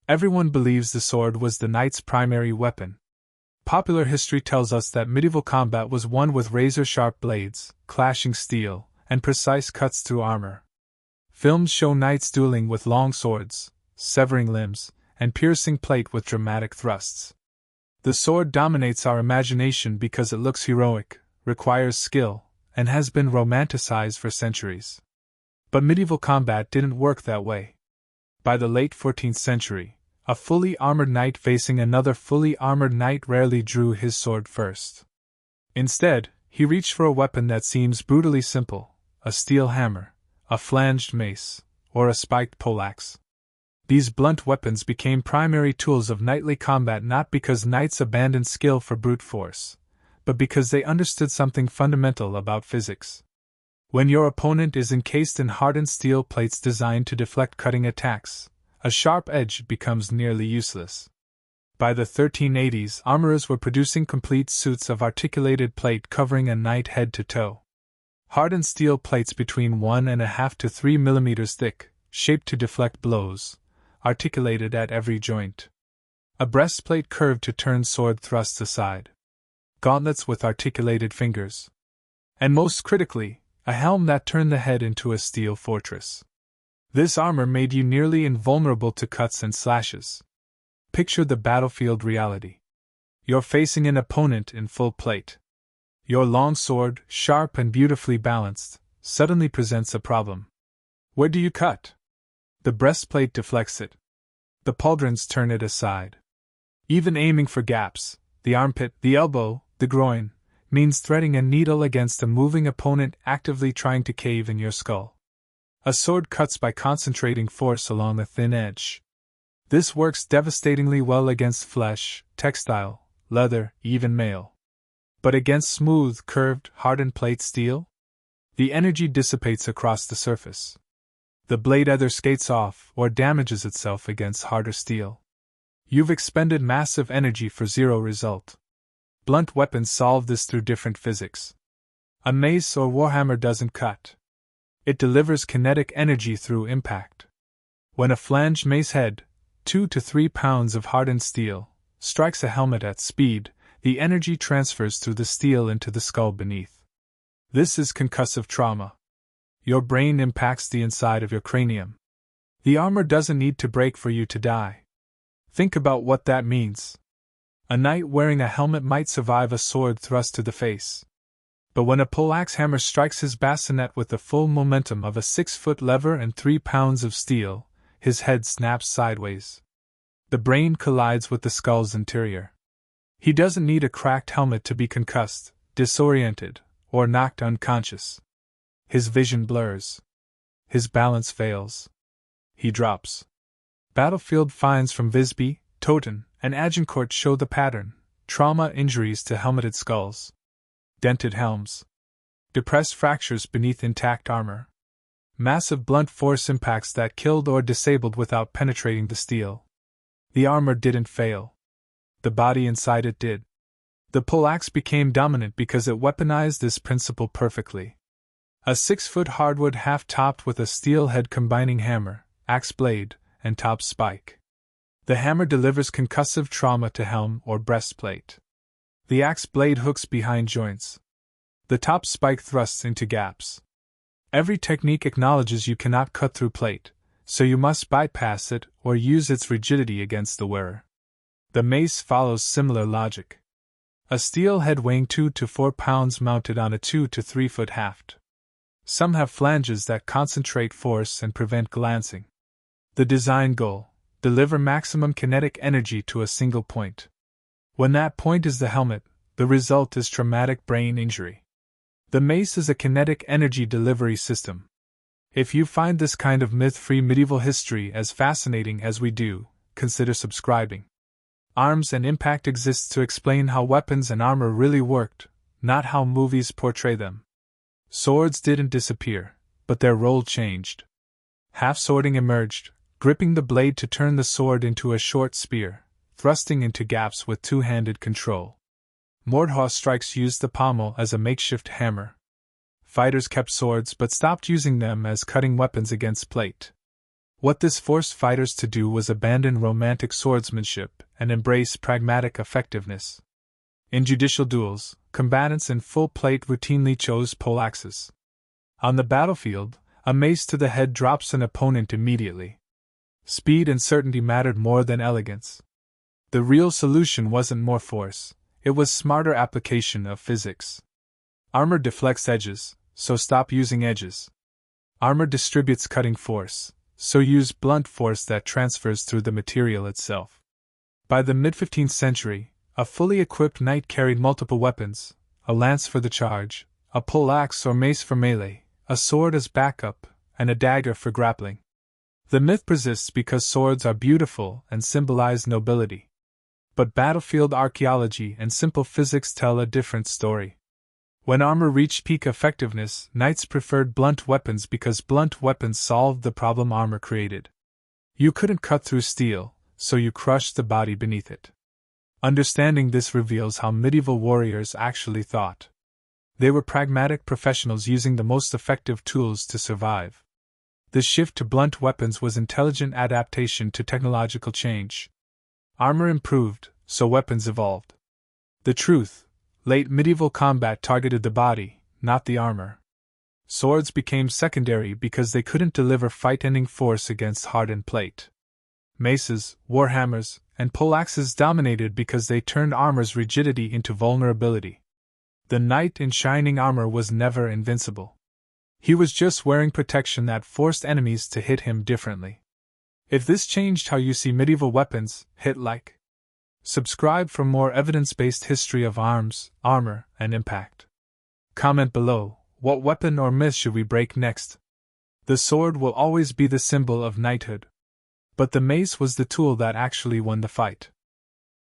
Everyone believes the sword was the knight's primary weapon. Popular history tells us that medieval combat was won with razor-sharp blades, clashing steel, and precise cuts through armor. Films show knights dueling with long swords, severing limbs, and piercing plate with dramatic thrusts. The sword dominates our imagination because it looks heroic, requires skill, and has been romanticized for centuries. But medieval combat didn't work that way. By the late 14th century, a fully armored knight facing another fully armored knight rarely drew his sword first. Instead, he reached for a weapon that seems brutally simple: a steel hammer, a flanged mace, or a spiked pollaxe. These blunt weapons became primary tools of knightly combat not because knights abandoned skill for brute force, but because they understood something fundamental about physics. When your opponent is encased in hardened steel plates designed to deflect cutting attacks, a sharp edge becomes nearly useless. By the 1380s, armorers were producing complete suits of articulated plate covering a knight head to toe. Hardened steel plates between 1.5 to 3 millimeters thick, shaped to deflect blows, articulated at every joint. A breastplate curved to turn sword thrusts aside. Gauntlets with articulated fingers. And most critically, a helm that turned the head into a steel fortress. This armor made you nearly invulnerable to cuts and slashes. Picture the battlefield reality. You're facing an opponent in full plate. Your long sword, sharp and beautifully balanced, suddenly presents a problem. Where do you cut? The breastplate deflects it. The pauldrons turn it aside. Even aiming for gaps, the armpit, the elbow, the groin, means threading a needle against a moving opponent actively trying to cave in your skull. A sword cuts by concentrating force along a thin edge. This works devastatingly well against flesh, textile, leather, even mail. But against smooth, curved, hardened plate steel? The energy dissipates across the surface. The blade either skates off or damages itself against harder steel. You've expended massive energy for zero result. Blunt weapons solve this through different physics. A mace or warhammer doesn't cut. It delivers kinetic energy through impact. When a flanged mace head, 2 to 3 pounds of hardened steel, strikes a helmet at speed, the energy transfers through the steel into the skull beneath. This is concussive trauma. Your brain impacts the inside of your cranium. The armor doesn't need to break for you to die. Think about what that means. A knight wearing a helmet might survive a sword thrust to the face. But when a poleaxe hammer strikes his bassinet with the full momentum of a 6-foot lever and 3 pounds of steel, his head snaps sideways. The brain collides with the skull's interior. He doesn't need a cracked helmet to be concussed, disoriented, or knocked unconscious. His vision blurs. His balance fails. He drops. Battlefield finds from Visby, Toten, and Agincourt show the pattern: trauma injuries to helmeted skulls, dented helms, depressed fractures beneath intact armor, massive blunt force impacts that killed or disabled without penetrating the steel. The armor didn't fail. The body inside it did. The poleaxe became dominant because it weaponized this principle perfectly. A 6-foot hardwood half-topped with a steel head combining hammer, axe blade, and top spike. The hammer delivers concussive trauma to helm or breastplate. The axe blade hooks behind joints. The top spike thrusts into gaps. Every technique acknowledges you cannot cut through plate, so you must bypass it or use its rigidity against the wearer. The mace follows similar logic. A steel head weighing 2 to 4 pounds mounted on a 2 to 3 foot haft. Some have flanges that concentrate force and prevent glancing. The design goal: deliver maximum kinetic energy to a single point. When that point is the helmet, the result is traumatic brain injury. The mace is a kinetic energy delivery system. If you find this kind of myth-free medieval history as fascinating as we do, consider subscribing. Arms and Impact exists to explain how weapons and armor really worked, not how movies portray them. Swords didn't disappear, but their role changed. Half-swording emerged, gripping the blade to turn the sword into a short spear, thrusting into gaps with two-handed control. Mordhau strikes used the pommel as a makeshift hammer. Fighters kept swords but stopped using them as cutting weapons against plate. What this forced fighters to do was abandon romantic swordsmanship and embrace pragmatic effectiveness. In judicial duels, combatants in full plate routinely chose pollaxes. On the battlefield, a mace to the head drops an opponent immediately. Speed and certainty mattered more than elegance. The real solution wasn't more force, it was smarter application of physics. Armor deflects edges, so stop using edges. Armor distributes cutting force, so use blunt force that transfers through the material itself. By the mid-15th century, a fully equipped knight carried multiple weapons: a lance for the charge, a poleaxe or mace for melee, a sword as backup, and a dagger for grappling. The myth persists because swords are beautiful and symbolize nobility. But battlefield archaeology and simple physics tell a different story. When armor reached peak effectiveness, knights preferred blunt weapons because blunt weapons solved the problem armor created. You couldn't cut through steel, so you crushed the body beneath it. Understanding this reveals how medieval warriors actually thought. They were pragmatic professionals using the most effective tools to survive. The shift to blunt weapons was intelligent adaptation to technological change. Armor improved, so weapons evolved. The truth: late medieval combat targeted the body, not the armor. Swords became secondary because they couldn't deliver fight-ending force against hardened plate. Maces, warhammers, and pollaxes dominated because they turned armor's rigidity into vulnerability. The knight in shining armor was never invincible. He was just wearing protection that forced enemies to hit him differently. If this changed how you see medieval weapons, hit like. Subscribe for more evidence-based history of arms, armor, and impact. Comment below, what weapon or myth should we break next? The sword will always be the symbol of knighthood. But the mace was the tool that actually won the fight.